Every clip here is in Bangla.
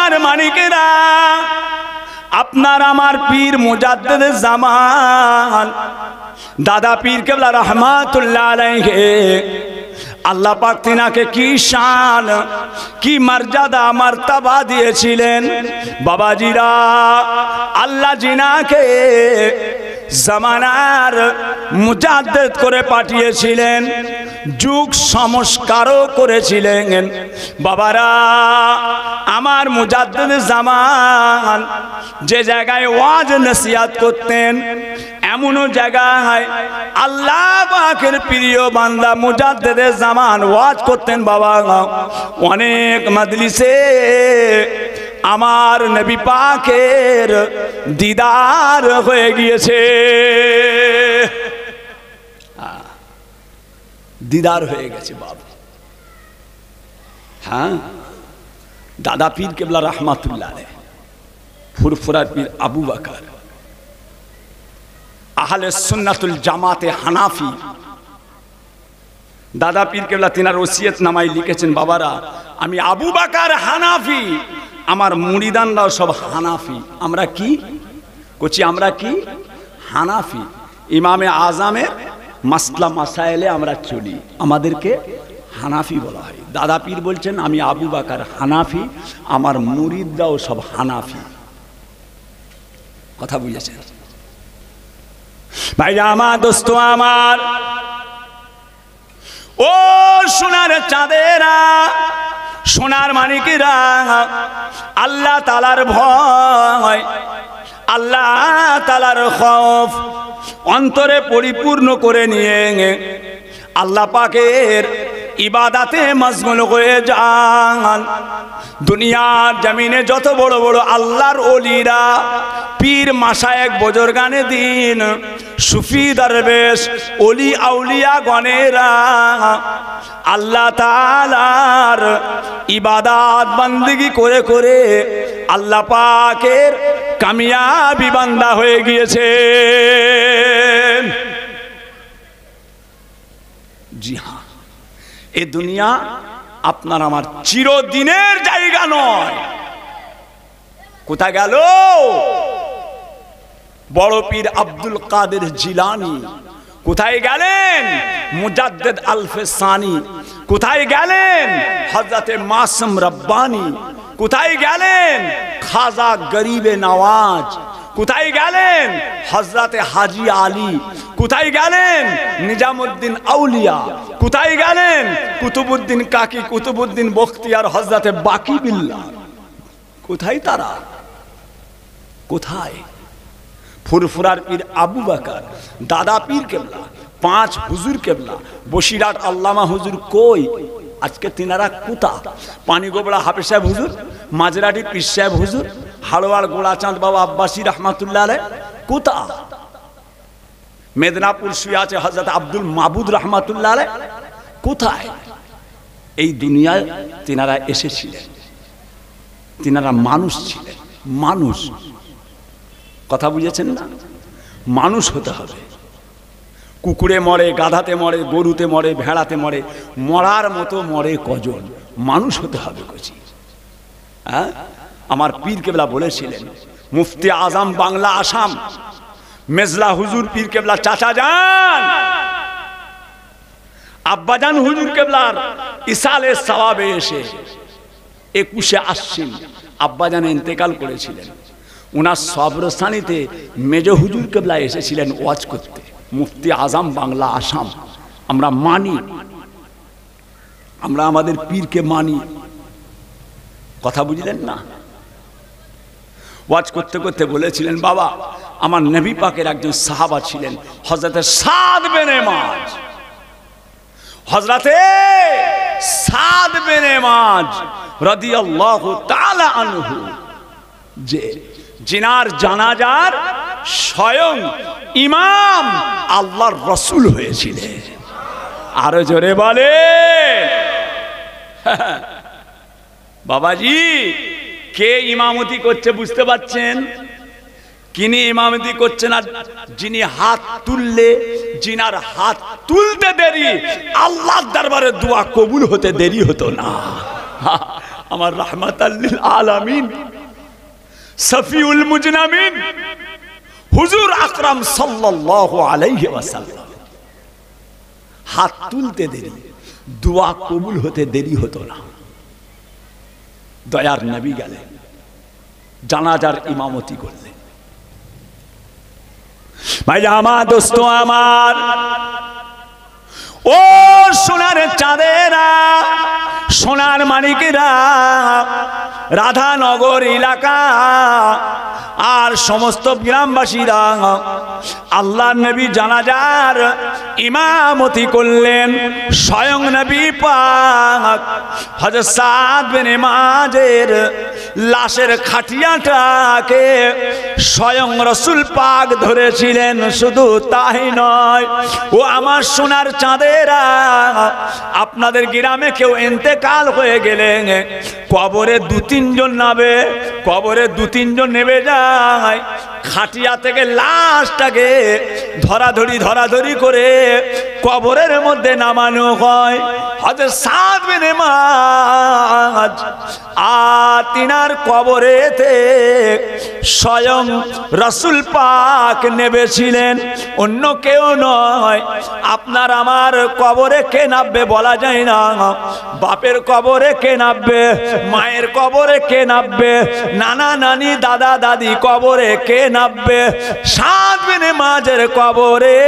সোনার মানিকেরা, আপনার আমার পীর মুজাদ্দিদ জামান দাদা পীর কেবলা রহমাতুল্লাহ আলাইহি, আল্লাহ পাক তিনাকে কি শান কি মর্যাদা মার্তবা দিয়েছিলেন। বাবাজিরা, আল্লাহ জিনাকে জামানার মুজাদ্দিদ করে পাঠিয়েছিলেন, যুগ সংস্কারও করেছিলেন। বাবারা, আমার মুজাদ্দিদ জামান যে জায়গায় ওয়াজ নসিহত করতেন, এমনও জায়গায় আল্লাহ পাকের প্রিয় বান্দা মুজাদ্দিদ জামান ওয়াজ করতেন। বাবা, অনেক মজলিসে আমার নবী পাকের দিদার হয়ে গিয়েছে, দিদার হয়ে গেছে বাবা। হ্যাঁ, দাদা পীর কেবলা রহমাতুল্লাহ আলাইহি, ফুরফুরার পীর আবু বকর, আহলে সুন্নাতুল জামাতে হানাফি। দাদা পীর কেবলা তিনার ওসিয়ত নামায় লিখেছেন, বাবারা আমি আবু বকর হানাফি, আমার মুরিদানরাও সব হানাফি। আমরা কি করছি? আমরা কি হানাফি। ইমামে আজমের মাসলা মাসাইলে আমরা চলি, আমাদেরকে হানাফি বলা হয়। দাদা পীর বলছেন আমি আবু বকর হানাফি, আমার মুরিদরাও সব হানাফি। কথা বুঝেছেন ভাই আমার, দোস্ত আমার, ও সোনার চাঁদেরা, সোনার মানিকেরা, আল্লাহ তাআলার ভয়, আল্লাহ তাআলার খৌফ অন্তরে পরিপূর্ণ করে নিয়ে আল্লাহ পাকের ইবাদাতে মশগুল হয়ে যান। দুনিয়ার জমিনে যত বড় বড় আল্লাহর ওলিরা, পীর মাশায়েখ বুজুর্গানে দিন, সুফি দরবেশ, ওলি আউলিয়া গণেরা আল্লাহ তাআলার ইবাদত বندگی করে করে আল্লাহ পাকের কামিয়াবি বান্দা হয়ে গিয়েছে। জি হ্যাঁ, এই দুনিয়া আপনার আমার চিরদিনের জায়গা নয়। কোথায় গেল বড় পীর আব্দুল কাদের জিলানী? কোথায় গেলেন মুজাদ্দিদ আলফসানি? কোথায় গেলেন হযরতে মাসুম রব্বানী? কোথায় গেলেন খাজা গরিবে নওয়াজ? কোথায় গেলেন হযরতে হাজী আলী? কোথায় গেলেন নিজামুদ্দিন আউলিয়া? কোথায় গেলেন কুতুবউদ্দিন কাকি, কুতুবউদ্দিন বখতিয়ার, হযরতে বাকি বিল্লাহ? কোথায় তারা? কোথায়? ফুরফুরার পীর আবু বকর, দাদা পীর কেবলা, পাঁচ হুজুর কেবলা, বসিরহাট আল্লামা হুজুর কই? আজকে তিনারা কোথা? পানিগোবড়া হাফেজ সাহেব হুজুর, মাঝরাটি পীর সাহেব হুজুর, হাড়োয়ার গোলাচাঁদ বাবা আব্বাসী রহমাতুল্লাহ আলাইহি কোথা? মেদিনীপুর শুয়ে আছে হযরত আব্দুল মাবুদ রহমাতুল্লাহ আলাইহি কোথায়? এই দুনিয়ায় তিনারা এসেছিলেন, তিনারা মানুষ ছিলেন, মানুষ। কথা বুঝেছেন না? মানুষ হতে হবে। কুকুরে মরে, গাধাতে মরে, গরুতে মরে, ভেড়াতে মরে, মরার মতো মরে কজন? মানুষ হতে হবে কচি। হ্যাঁ, আমার পীর কেবলা বলেছিলেন, মুফতি আজম বাংলা আসাম মেজলা হুজুর পীর কেবলা চাচা যান, আব্বাজান হুজুর কেবলার ইসালে সওয়াবে এসে 21শে আশ্বিন আব্বাজান ইন্তেকাল করেছিলেন। উনার সবরস্থানিতে মেজ হুজুর কেবলা এসেছিলেন ওয়াজ করতে। মুফতি আজম বাংলা আসাম আমরা মানি, আমরা আমাদের পীরকে মানি। কথা বুঝলেন না? ওয়াজ করতে করতে বলেছিলেন, বাবা আমার নবী পাকের একজন সাহাবা ছিলেন হযরতে সাদ বিন মাজ, হযরতে সাদ বিন মাজ রাদিয়াল্লাহু তাআলা আনহু, যে জিনার জানাজার স্বয়ং ইমাম আল্লাহর রাসূল হয়েছিলেন। আরো জোরে বলে বাবাজি, কে ইমামতি করছে বুঝতে পারছেন? কিনি ইমামতি করছেন? আর যিনি হাত তুললে, জিনার হাত তুলতে দেরি, আল্লাহর দরবারে দোয়া কবুল হতে দেরি হতো না। আমার রাহমাতাল লিল আলামিন সফিউল মুজনামিন হুজুর আকরাম সাল্লাল্লাহু আলাইহি ওয়াসাল্লাম হাত তুলতে দেরি, দোয়া কবুল হতে দেরি হতো না। দয়ার নবী গেলেন, জানাজার ইমামতি করলেন। ভাই আমার দোস্ত আমার, ও সোনার চাঁদেরা, সোনার মানিকেরা, রাধানগর এলাকা আর সমস্ত গ্রামবাসীরা আল্লাহর নবী জানাজার ইমামতি করলেন। স্বয়ং নবী পাক হযরত সাদ বিন মাযের লাশের খাটিয়াটাকে স্বয়ং রাসূল পাক ধরেছিলেন। শুধু তাই নয়, ও আমার সোনার চাঁদেরা, আপনাদের গ্রামে কেউ ইন্তেকাল হয়ে গেলেন, কবরে দু তিনজন নাবে, কবরে দু তিনজন নেমে যায়, খাটিয়া থেকে লাশটাকে ধরাধরি করে কবরের মধ্যে নামানো হয়। হযরত সাদ বিন মায আর তিনার কবরেতে স্বয়ং রাসূল পাক নেমেছিলেন, অন্য কেউ নয়। আপনার আমার কবরে কে নামবে বলা যায় না, বাপের কবরে কে নামবে, মায়ের কবরে কে নামবে, নানা নানি দাদা দাদি কবরে কে নামবে, সাদ বিন মাযের কবরে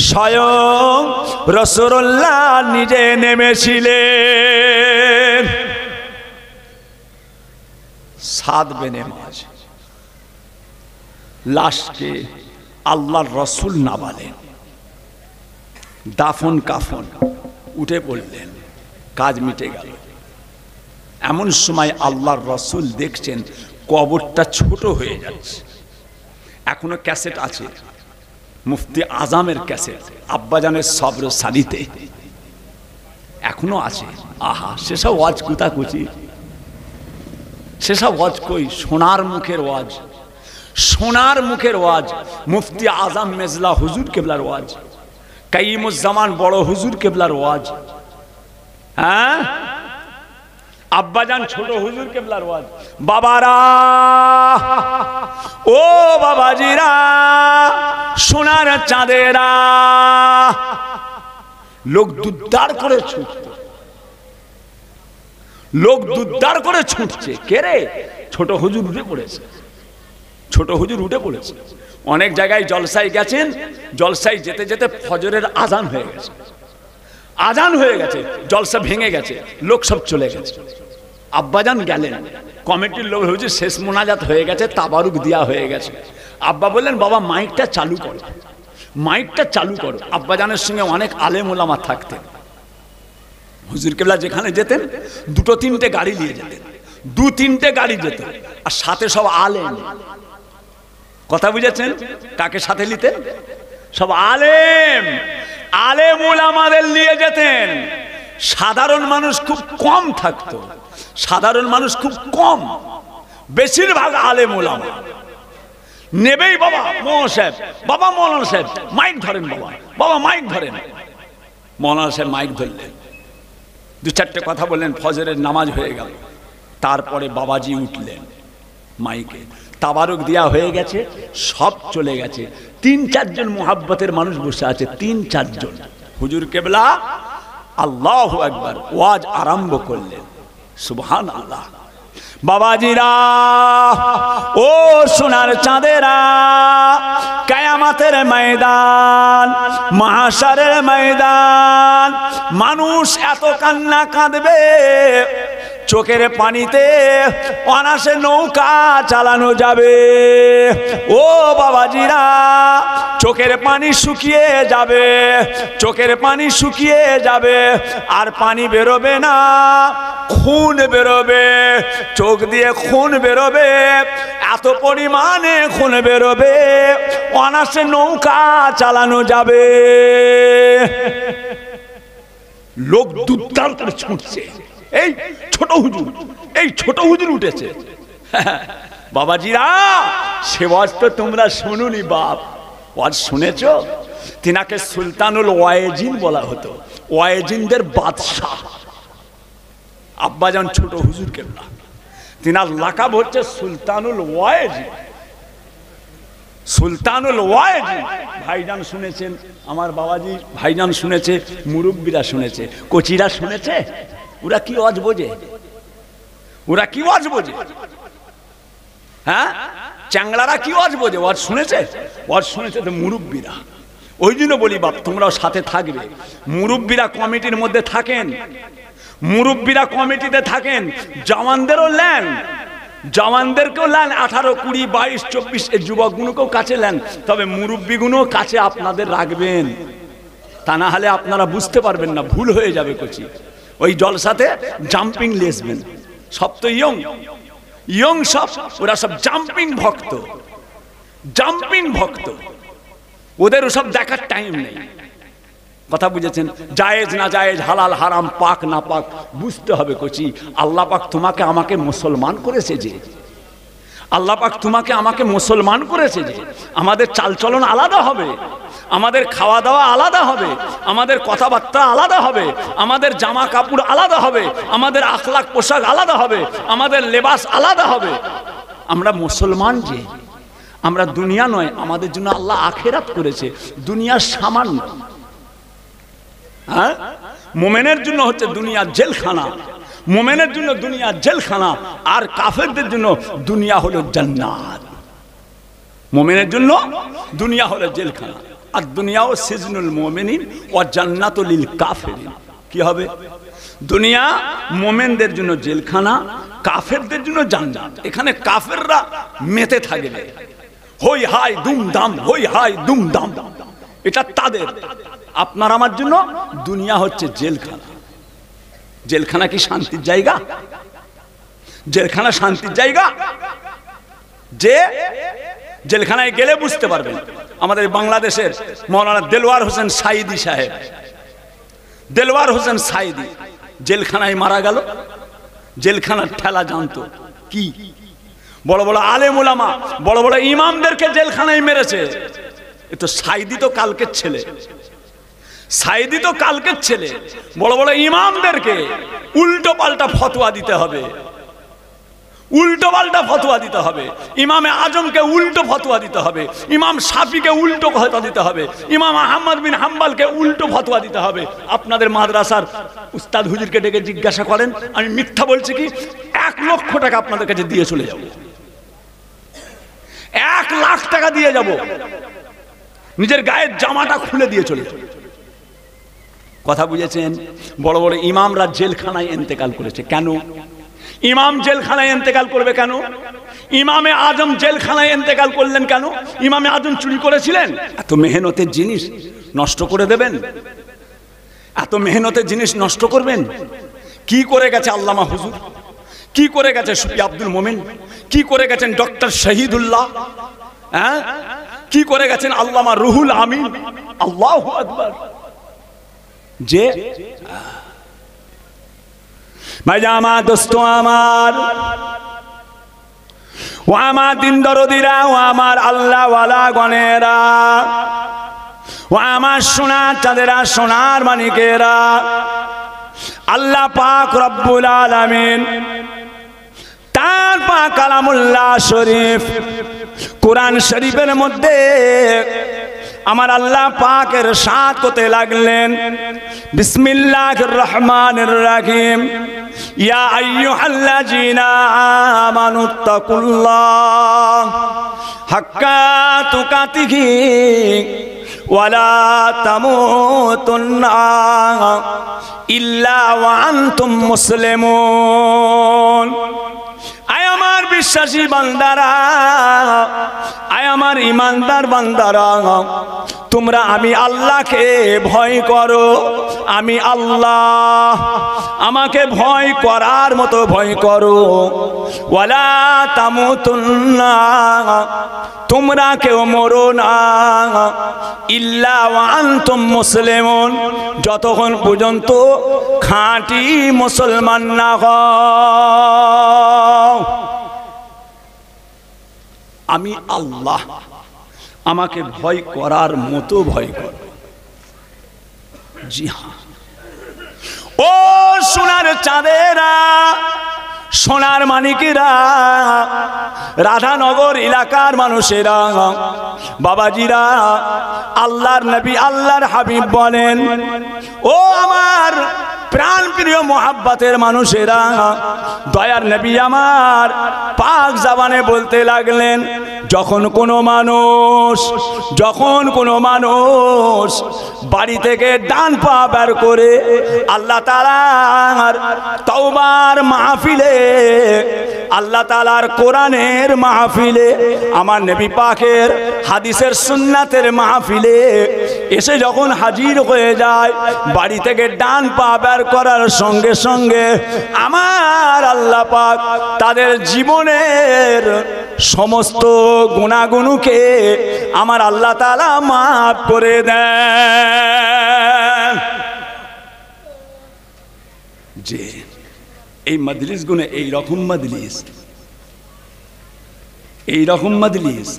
স্বয়ং রাসূলুল্লাহ নিজে নেমেছিলেন। সাদ বিন মায লাশকে আল্লাহর রাসূল নামালেন, দাফন কাফন উঠে পড়লেন, কাজ মিটে গেল। এমন সময় আল্লাহর রাসূল দেখছেন কবরটা ছোট হয়ে যাচ্ছে। এখনো ক্যাসেট আছে, মুফতি আজমের ক্যাসেট, আব্বাজানের সবর সালিতে এখনো আছে। আহা, সেসব ওয়াজ কুতাকুচি, সেসব ওয়াজ কই, সোনার মুখের ওয়াজ, সোনার মুখের ওয়াজ। মুফতি আজম মেজলা হুজুর কেবলার ওয়াজ, কাইমুজ্জামান বড় হুজুর কেবলার ওয়াজ, হ্যাঁ, আব্বাজান ছোট হুজুর কেবলার ওয়াজ। বাবারা, ও বাবাজিরা, সোনার চাঁদেরা, লোক দুদ্দার করে ছুটতো, লোক দুদ্দার করে ছুটছে। কে রে? ছোট হুজুর উঠে পড়েছে, ছোট হুজুর উঠে পড়েছে। অনেক জায়গায় জলসায় গেছেন, জলসায় যেতে যেতে ফজরের আজান হয়ে গেছে, আজান হয়ে গেছে, জলসা ভেঙে গেছে, লোক সব চলে গেছে। আব্বাজান গেলেন, কমিটির লোক হয়েছে, শেষ মোনাজাত হয়ে গেছে, তাবারুক দেওয়া হয়ে গেছে। আব্বা বললেন, বাবা মাইকটা চালু করো, মাইকটা চালু করো। আব্বাজানের সঙ্গে অনেক আলেম ওলামা থাকতেন। হুজুর কেবলা যেখানে যেতেন দুটো তিনটে গাড়ি নিয়ে যেতেন, দু তিনটে গাড়ি যেত, আর সাথে সব আলেম। কথা বুঝেছেন? কাকে সাথে নিতেন? সব আলেম, আলেম ওলামাদের নিয়ে যেতেন। সাধারণ মানুষ খুব কম থাকতো, সাধারণ মানুষ খুব কম, বেশিরভাগ আলেম ওলামা নেবেই। বাবা মৌলানা সাহেব, বাবা মৌলানা সাহেব মাইক ধরেন, বাবা বাবা মাইক ধরেন। মৌলানা সাহেব মাইক ধরলেন, দু চারটে কথা বললেন, ফজরের নামাজ হয়ে গেল। তারপরে বাবাজি উঠলেন মাইকে, তাবারুক দেওয়া হয়ে গেছে, সব চলে গেছে। তিন চারজন মুহাব্বতের মানুষ বসে আছে, তিন চারজন। হুজুর কেবলা আল্লাহু আকবার ওয়াজ আরম্ভ করলেন, সুবহানাল্লাহ। বাবাজিরা, ও সোনার চাঁদেরা, কিয়ামতের ময়দান, মাহশারের ময়দান, মানুষ এত কান্না কাঁদবে, চোখের পানিতে অনাসে নৌকা চালানো যাবে। ও বাবাজিরা, চোখের পানি শুকিয়ে যাবে, চোখের পানি শুকিয়ে যাবে, আর পানি বেরোবে না, খুন বেরোবে, চোখ দিয়ে খুন বেরোবে, এত পরিমাণে খুন বেরোবে, অনাসে নৌকা চালানো যাবে। লোক দুদ্দার করে ছুটছে। এই ছোট হুজুর, এই ছোট হুজুর উঠেছে। বাবাজিরা, সে ওয়াজ তো তোমরা শুনুনি বাপ, ওয়াজ শুনেছ? তিনাকে সুলতানুল ওয়াইজিন বলা হতো, ওয়াইজিনদের বাদশাহ। আব্বাজান ছোট হুজুর কেবলা, তিনার লাকাব হচ্ছে সুলতানুল ওয়াইজি। সুলতানুল ওয়াইজি ভাইজান শুনেছেন, আমার বাবাজি ভাইজান শুনেছে, মুরব্বীরা শুনেছে, কোচিরা শুনেছে। ওরা কি ওয়াজ বোঝে? ওরা কি ওয়াজ বোঝে? হ্যাঁ, চ্যাংড়ারা কি ওয়াজ বোঝে? ওয়াজ শুনেছে? ওয়াজ শুনেছে তো মুরব্বীরা। ওই জন্য বলি বাপ, তোমরাও সাথে থাকবে। মুরব্বীরা কমিটির মধ্যে থাকেন, মুরব্বীরা কমিটিতে থাকেন। জওয়ানদেরও নেন, জওয়ানদেরকেও নেন, 18, 20, 22, 24 এই যুবকগুলোকেও কাছে নেন। তবে মুরব্বীগুলো কাছে আপনাদের রাখবেন, তা না হলে আপনারা বুঝতে পারবেন না, ভুল হয়ে যাবে কোচি। ওই জলসাতে জাম্পিং লেসবেন, সব তো ইয়ং ইয়ং, সব ওরা সব জাম্পিং ভক্ত, জাম্পিং ভক্ত। ওদের ওসব দেখার টাইম নেই। কথা বুঝেছেন? জায়েজ না জায়েজ, হালাল হারাম, পাক না পাক বুঝতে হবে কোচি। আল্লাহ পাক তোমাকে আমাকে মুসলমান করেছে যে, আল্লাহ পাক তোমাকে আমাকে মুসলমান করেছে যে, আমাদের চালচলন আলাদা হবে, আমাদের খাওয়া দাওয়া আলাদা হবে, আমাদের কথাবার্তা আলাদা হবে, আমাদের জামা কাপড় আলাদা হবে, আমাদের আখলাক পোশাক আলাদা হবে, আমাদের লেবাস আলাদা হবে। আমরা মুসলমান যে, আমরা দুনিয়া নয়, আমাদের জন্য আল্লাহ আখেরাত করেছে। দুনিয়া সামান্য। হ্যাঁ, মোমেনের জন্য হচ্ছে দুনিয়া জেলখানা, মোমেনের জন্য দুনিয়া জেলখানা, আর কাফেরদের জন্য দুনিয়া হলো জান্নাত। মোমেনের জন্য দুনিয়া হলো জেলখানা, আর দুনিয়াও সিজনুল মুমিনিন ওয়া জান্নাতুল লিল কাফিরিন। কি হবে? দুনিয়া মোমেনদের জন্য জেলখানা, কাফেরদের জন্য জান্নাত। এখানে কাফেররা মেতে থাকবে, হই হাই দুমদাম, হই হাই দুমদাম, এটা তাদের। আপনার আমার জন্য দুনিয়া হচ্ছে জেলখানা। জেলখানা কি শান্তির জায়গা? জেলখানা শান্তির জায়গা? যে জেলখানায় গেলে বুঝতে পারবেন। আমাদের বাংলাদেশের মৌলানা দেলওয়ার হোসেন সাইদি সাহেব, দেলওয়ার হোসেন সাইদি জেলখানায় মারা গেল। জেলখানার ঠেলা জানতো কি? বড় বড় আলেম ওলামা, বড় বড় ইমামদেরকে জেলখানায় মেরেছে। এ তো সাইদি তো কালকের ছেলে, সাইদি তো কালকের ছেলে। বড় বড় ইমামদেরকে উল্টো পাল্টা ফতোয়া দিতে হবে, উল্টো পাল্টা ফতোয়া দিতে হবে। ইমামে আজমকে উল্টো ফতোয়া দিতে হবে, ইমাম শাফিকে উল্টো ফতোয়া দিতে হবে, ইমাম আহমদ বিন হাম্বলকে উল্টো ফতোয়া দিতে হবে। আপনাদের মাদ্রাসার উস্তাদ হুজুরকে ডেকে জিজ্ঞাসা করেন, আমি মিথ্যা বলছি কি? 1 লক্ষ টাকা আপনাদের কাছে দিয়ে চলে যাব, 1 লাখ টাকা দিয়ে যাব, নিজের গায়ের জামাটা খুলে দিয়ে চলে যাব। কথা বুঝেছেন? বড় বড় ইমামরা জেলখানায় ইন্তেকাল করেছে। কেন ইমাম জেলখানায় ইন্তেকাল করবে? কেন ইমামে আজম জেলখানায় ইন্তেকাল করলেন? কেন? ইমামে আজম চুরি করেছিলেন? এত মেহনতের জিনিস নষ্ট করে দেবেন? এত মেহনতের জিনিস নষ্ট করবেন? কি করে গেছে আল্লামা হুজুর, কি করে গেছে শফি আব্দুল মোমেন, কি করে গেছেন ডক্টর শহীদুল্লাহ, হ্যাঁ, কি করে গেছেন আল্লামা রুহুল আমিন। আল্লাহু আকবার। যে ভাইয়া আমার দোস্ত আমার, ও আমার দিন দরদিরা, ও আমার আল্লাহওয়ালা গণেরা, ও আমার সোনার চাঁদেরা, সোনার মানিকেরা, আল্লাহ পাক রব্বুল আলামিন তার পাক কালামুল্লাহ শরীফ কোরআন শরীফের মধ্যে আমার আল্লাহ পাক ইরশাদ করতে লাগলেন, বিসমিল্লাহির রহমানির রহিম, ইয়া আইয়ুহাল্লাযীনা আমানুত্তাকুল্লাহ হাক্কা তুকাতিহি ওয়ালা তামুতুন্না ইল্লা ওয়া আনতুম মুসলিমুন। আয় আমার বিশ্বাসী বান্দারা, আয় আমার ইমানদার বান্দারা, তোমরা আমি আল্লাহকে ভয় করো। আমি আল্লাহ, আমাকে ভয় করার মতো ভয় করো। ওয়ালা তামুতুন্না, তোমরা কেউ মরো না, ইল্লা ওয়া আনতুম মুসলিমুন, যতক্ষণ পর্যন্ত খাঁটি মুসলমান না হও। আমি আল্লাহ, আমাকে ভয় করার মতো ভয় করো। জি হ্যাঁ, ও সোনার চাঁদেরা, সোনার মানিকেরা, রাধানগর এলাকার মানুষেরা, বাবাজিরা, আল্লাহর নবী আল্লাহর হাবিব বলেন, ও আমার প্রাণ প্রিয় মোহাব্বতের মানুষেরা, দয়ার নবী আমার পাক জবানে বলতে লাগলেন, যখন কোনো মানুষ বাড়ি থেকে ডান পা বের করে আল্লাহ তাআলার তওবার মাহফিলে, আল্লাহ তাআলার কোরআনের মাহফিলে, আমার নবী পাকের হাদিসের সুন্নাতের মাহফিলে এসে যখন হাজির হয়ে যায়, বাড়ি থেকে ডান পা বের করার সঙ্গে সঙ্গে আমার আল্লাহ পাক তাদের জীবনের সমস্ত গুনাহগুলোকে আমার আল্লাহ তাআলা মাফ করে দেন। যে এই মজলিস গুনে এই রকম মজলিস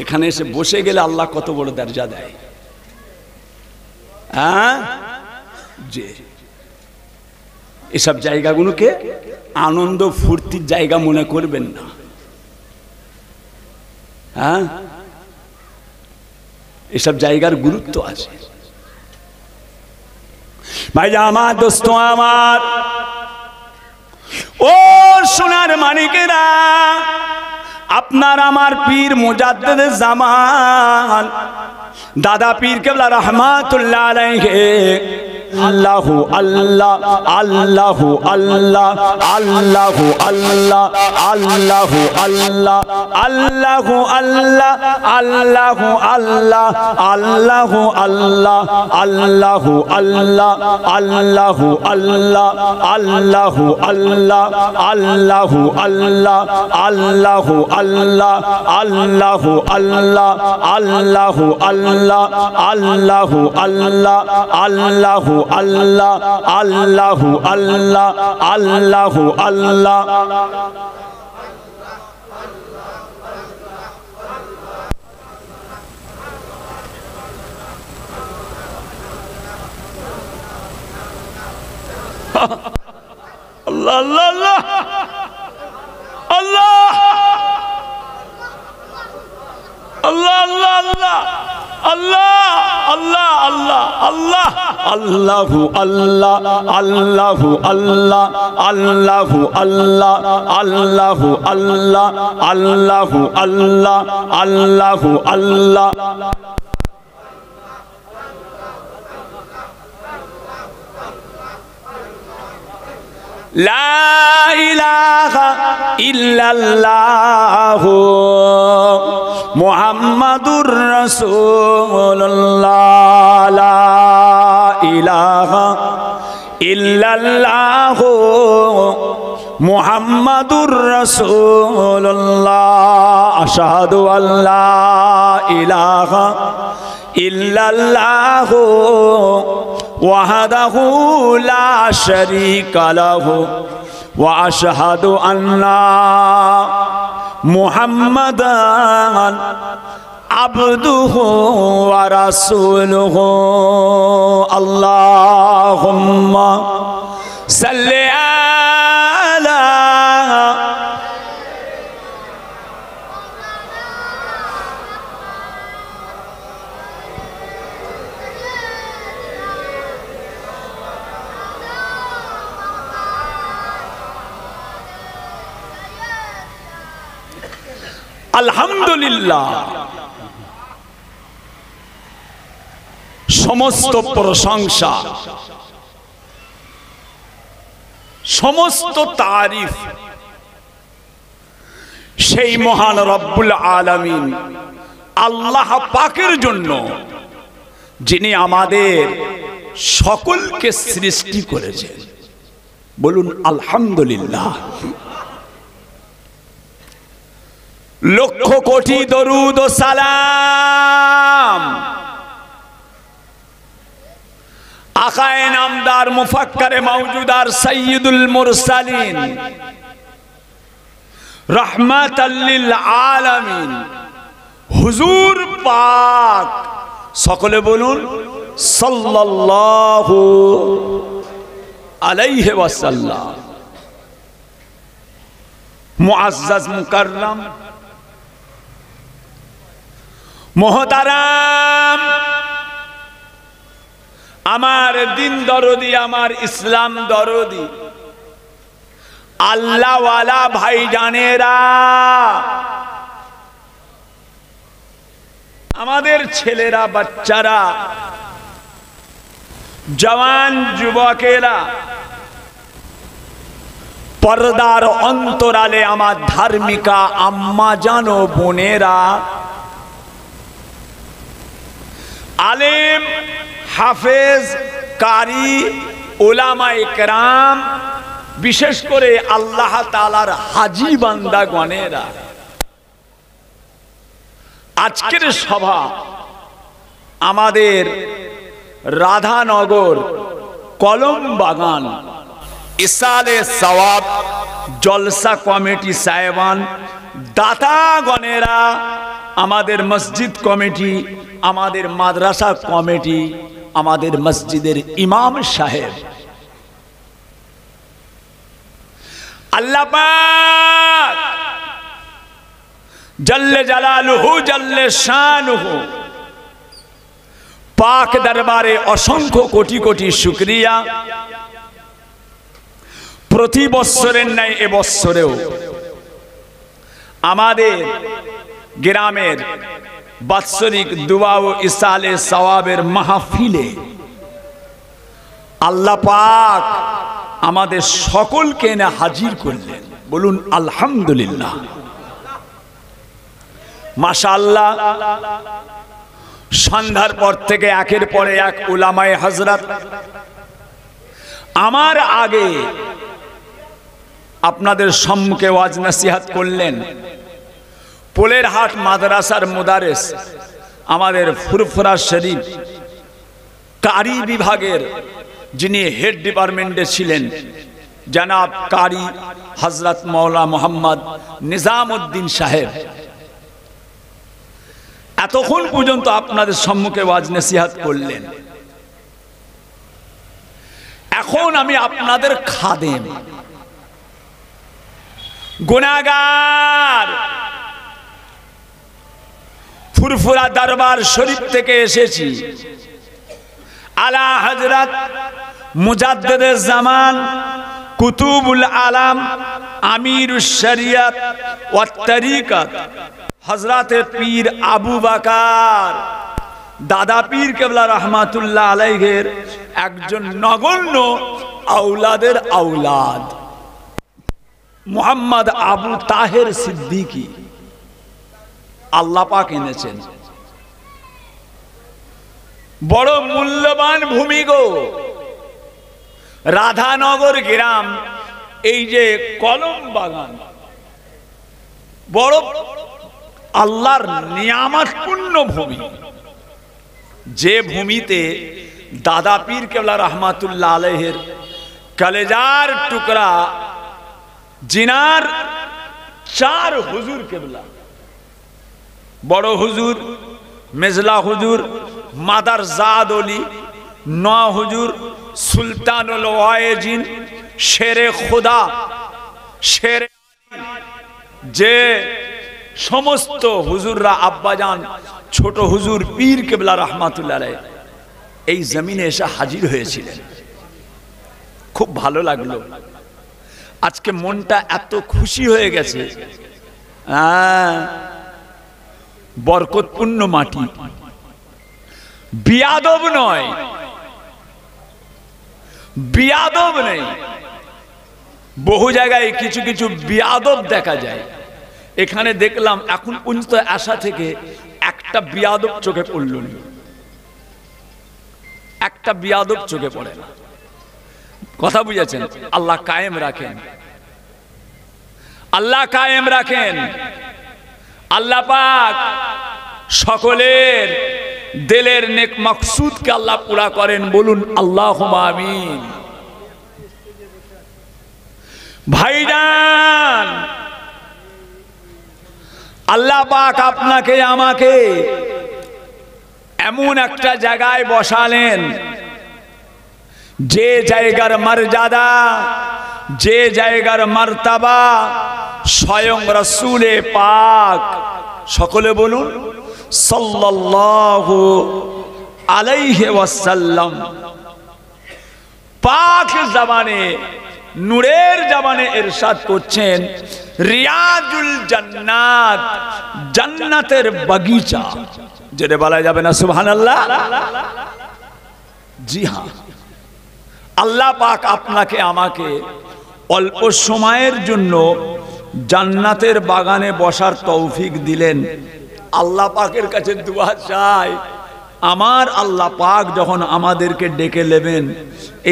এখানে এসে বসে গেলে আল্লাহ কত বড় দরজা দেয়। হ্যাঁ, যে এসব জায়গাগুলোকে আনন্দ ফুর্তির জায়গা মনে করবেন না। হ্যাঁ, এসব জায়গার গুরুত্ব আছে। ভাই আমার দোস্ত আমার, ও সোনার মানিকেরা, আপনার আমার পীর মুজাদ্দিদ জামান দাদা পীর কেবলা রহমাতুল্লাহ আলাইহি আল্লাহু আল্লাহ আল্লাহু আল্লাহ আল্লাহু আল্লাহ আল্লাহু আল্লাহ আল্লাহু আল্লাহ আল্লাহু আল্লাহ আল্লাহু আল্লাহ আল্লাহু আল্লাহ আল্লাহু আল্লাহ আল্লাহু আল্লাহ আল্লাহু আল্লাহ আল্লাহু আল্লাহ আল্লাহু আল্লাহ আল্লাহু আল্লাহ আল্লাহু আল্লাহ আল্লাহু আল্লাহ আল্লাহু আল্লাহ আল্লাহু আল্লাহ। আল্লাহ আল্লাহ আল্লাহ আল্লাহ আল্লাহ আল্লাহ আল্লাহ আল্লাহ আল্লাহ আল্লাহু আল্লাহ আল্লাহু আল্লাহ আল্লাহু আল্লাহ আল্লাহু আল্লাহ আল্লাহু আল্লাহ আল্লাহু আল্লাহ। লা ইলাহা ইল্লাল্লাহু মুহাম্মাদুর রাসূলুল্লাহ। লা ইলাহা ইল্লাল্লাহু মুহাম্মাদুর রাসূলুল্লাহ। আশহাদু আল্লা ইলাহা ইল্লাল্লাহু ওয়াহদাহু লা শারীকা লাহু ওয়া আশহাদু আন্না মুহাম্মাদান আবদুহু ওয়া রাসূলুহু। আল্লাহুম্মা সাল্লি আলা আলহামদুলিল্লাহ। সমস্ত প্রশংসা, সমস্ত তারিফ সেই মহান রব্বুল আলামিন আল্লাহ পাকের জন্য, যিনি আমাদের সকলকে সৃষ্টি করেছেন। বলুন আলহামদুলিল্লাহ। লক্ষ কোটি দরুদ ও সালাম আকায়ে নামদার মুফাক্কারে মাওজুদার সাইয়্যিদুল মুরসালিন রাহমাতাল লিল আলামিন হুজুর পাক, সকলে বলুন সাল্লাল্লাহু আলাইহি ওয়াসাল্লাম। মুআজ্জাজ মুকাররম মোহতারাম, আমার দিন দরদি, আমার ইসলাম দরদি আল্লাহওয়ালা ভাইজানেরা, আমাদের ছেলেরা, বাচ্চারা, জওয়ান যুবকেরা, পর্দার অন্তরালে আমার ধার্মিকা আম্মা জানো বোনেরা, আলেম হাফেজ কারি উলামায়ে কেরাম, বিশেষ করে আল্লাহ তাআলার হাজী বান্দাগণেরা, আজকের সভা আমাদের রাধানগর কলম বাগান ইসালে সওয়াব জলসা কমিটি সাহেবান, দাতাগণেরা, আমাদের মসজিদ কমিটি, আমাদের মাদ্রাসা কমিটি, আমাদের মসজিদের ইমাম সাহেব, আল্লাহ পাক জল্লে জালালুহু জল্লে শানুহু পাক দরবারে অসংখ্য কোটি কোটি শুকরিয়া। প্রতি বৎসরের ন্যায় এবৎসরেও আমাদের গ্রামের বাৎসরিক দুআ ও ইসালে সওয়াবের মাহফিলে আল্লাহ পাক আমাদের সকলকে এনে হাজির করলেন। বলুন আলহামদুলিল্লাহ, মাশাআল্লাহ। সন্ধ্যার পর থেকে একের পরে এক উলামায়ে হযরত আমার আগে আপনাদের সম্মুখে ওয়াজ নসিহত করলেন। পোলের হাট মাদ্রাসার মুদারেস, আমাদের ফুরফুরা শরীফ কারি বিভাগের যিনি হেড ডিপার্টমেন্টে ছিলেন, জনাব কারি হযরত মওলা মোহাম্মদ নিজামউদ্দিন সাহেব, এতক্ষণ পর্যন্ত আপনাদের সম্মুখে ওয়াজ নসিহত করলেন। এখন আমি আপনাদের খাদেম, গুনাহগার, ফুরফুরা দরবার শরীফ থেকে এসেছি। আলা হযরত মুজাদ্দিদে জামান কুতুবুল আলাম আমিরুশ শরিয়ত ওয়াত তরিকত হযরতে পীর আবু বকর দাদা পীর কেবলা রহমাতুল্লাহ আলাইহির একজন নগণ্য আওলাদের আওলাদ মুহাম্মদ আবু তাহের সিদ্দিকী আল্লাহ পাক এনেছেন। বড় মূল্যবান ভূমি গো রাধানগর গ্রাম, এই যে কলম বাগান, বড় আল্লাহর নিয়ামতপূর্ণ ভূমি, যে ভূমিতে দাদা পীর কেবলা রহমাতুল্লাহ আলাইহির কলেজার টুকরা জিনার চার হুজুর কেবলা, বড় হুজুর, মেজলা হুজুর, মাদার জাদ অলি, নওয়া হুজুর, সুলতানুল ওয়াইজিন, শেরে খুদা, শেরে, যে সমস্ত হুজুররা আব্বাজান ছোট হুজুর পীর কেবলা রহমাতুল্লাহ আলাইহি এই জমিনে এসে হাজির হয়েছিলেন। খুব ভালো লাগলো, আজকে মনটা এত খুশি হয়ে গেছে। বরকতপূর্ণ মাটি, বিয়াদব নয়, বিয়াদব নেই। বহু জায়গায় কিছু কিছু বিয়াদব দেখা যায়, এখানে দেখলাম এখন পর্যন্ত আসা থেকে একটা বিয়াদব চোখে পড়ল না, একটা বিয়াদব চোখে পড়ে না। কথা বুঝেছেন? আল্লাহ কায়েম রাখেন, আল্লাহ কায়েম রাখেন। আল্লাহ পাক সকলের দিলের নেক মাকসুদকে আল্লাহ পুরা করেন। বলুন আল্লাহুম্মা আমিন। ভাইজান, আল্লাহ পাক আপনাকে আমাকে এমন একটা জায়গায় বসালেন যে জায়গার মর্যাদা, যে জায়গার মার্তাবা স্বয়ং রাসূলে পাক, সকলে বলুন সাল্লাল্লাহু আলাইহি ওয়াসাল্লাম, পাক জবানে নূরের জবানে ইরশাদ করছেন, রিয়াজুল জান্নাত, জান্নাতের বাগিচা, যেটা বলা যাবে না সুবহানাল্লাহ। জি হ্যাঁ, আল্লাহ পাক আপনাকে আমাকে অল্প সময়ের জন্য জান্নাতের বাগানে বসার তৌফিক দিলেন। আল্লাহ পাকের কাছে দোয়া চাই, আমার আল্লাহ পাক যখন আমাদেরকে ডেকে নেবেন,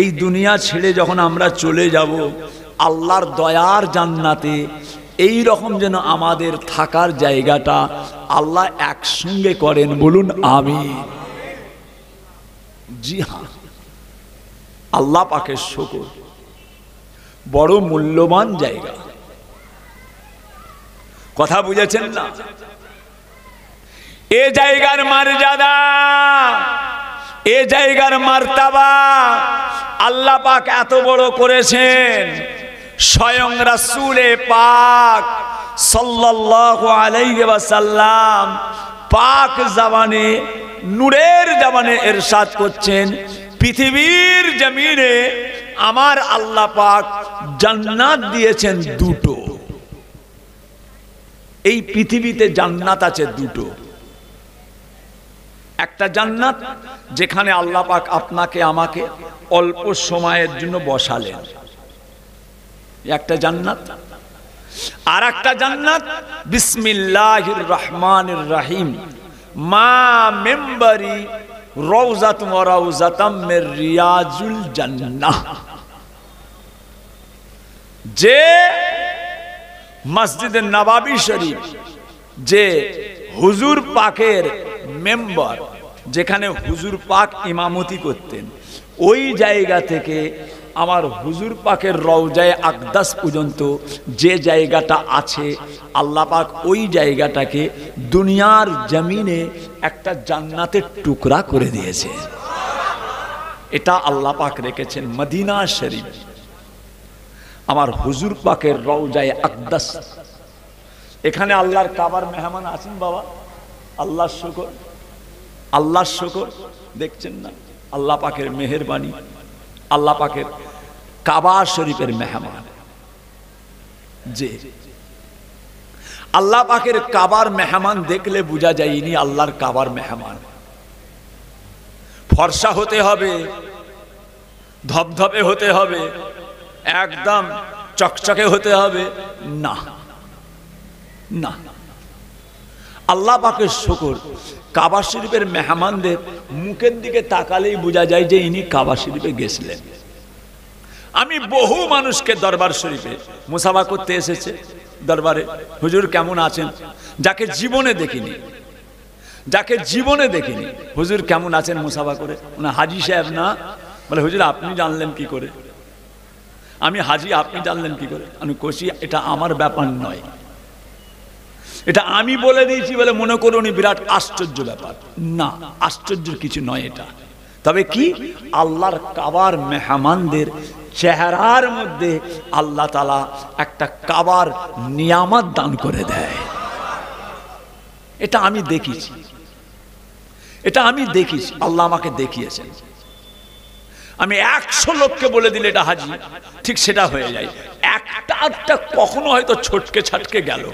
এই দুনিয়া ছেড়ে যখন আমরা চলে যাব, আল্লাহর দয়ার জান্নাতে এই রকম যেন আমাদের থাকার জায়গাটা আল্লাহ একসঙ্গে করেন, বলুন আমিন। জি হ্যাঁ, আল্লাহ পাকের শুকর, বড় মূল্যবান জায়গা। কথা বুঝেছেন না? এ জায়গার মর্যাদা, এ জায়গার মার্তাবা আল্লাহ পাক এত বড় করেছেন, স্বয়ং রাসূলে পাক সাল্লাল্লাহু আলাইহি ওয়াসাল্লাম পাক জবানে নূরের জবানে ইরশাদ করছেন, পৃথিবীর জমিনে আমার আল্লাহ পাক জান্নাত দিয়েছেন দুটো। এই পৃথিবীতে জান্নাত আছে দুটো। একটা জান্নাত যেখানে আল্লাহ পাক আপনাকে আমাকে অল্প সময়ের জন্য বসালেন, একটা জান্নাত। আর একটা জান্নাত বিসমিল্লাহির রহমানির রহিম, মা মিম্বরি রওজাতুন ওয়া রাওজাতাম মির রিয়াজুল জান্নাহ। যে মসজিদে নববী শরীফ, যে হুজুর পাকের মেম্বার, যেখানে হুজুর পাক ইমামতি করতেন, ওই জায়গা থেকে আমার হুজুর পাকের রওজায়ে আকদাস পর্যন্ত যে জায়গাটা আছে, আল্লাহ পাক ওই জায়গাটাকে দুনিয়ার জমিনে একটা জান্নাতের টুকরা করে দিয়েছে। এটা আল্লাহ পাক রেখেছেন মদিনা শরীফ, আমার হুজুর পাকের রওজায়ে আকদাস। এখানে আল্লাহর কাবার মেহমান আছেন বাবা, আল্লাহর শুকর, আল্লাহর শুকর। দেখছেন না আল্লাহ পাকের মেহেরবানি, আল্লাহ পাকের কাবা শরীফের মেহমান। যে আল্লাহ পাকের কাবার মেহমান দেখলে বোঝা যায় ইনি আল্লাহর কাবার মেহমান। ফর্সা হতে হবে, ধবধবে হতে হবে, একদম চকচকে হতে হবে না, না। আল্লাহ পাকের শুকর, কাবা শরীফের মেহমানদের মুখের দিকে তাকালেই বোঝা যায় যে ইনি কাবা শরীফে গেছিলেন। আমি বহু মানুষকে দরবার শরীফে মুসাফা করতে এসেছে, দরবারে হুজুর কেমন আছেন, যাকে জীবনে দেখিনি, যাকে জীবনে দেখিনি, হুজুর কেমন আছেন মুসাফা করে, না হাজি সাহেব না, বলে হুজুর আপনি জানলেন কি করে, আমি হাজি আপনি জানলেন কি করে। আমি কষি, এটা আমার ব্যাপার নয়, এটা আমি বলে দিয়েছি বলে মনে করুন বিরাট আশ্চর্য ব্যাপার, না আশ্চর্যের কিছু নয় এটা। তবে কি, আল্লাহর কাবার মেহমানদের চেহারার মধ্যে আল্লাহ তাআলা একটা কাবার নিয়ামত দান করে দেয়। এটা আমি দেখেছি, এটা আমি দেখেছি, আল্লাহ আমাকে দেখিয়েছেন। আমি 100 লোককে বলে দিলে এটা হাজি, ঠিক সেটা হয়ে যায়। একটা আধটা কখনো হয়তো ছটকে ছাটকে গেল,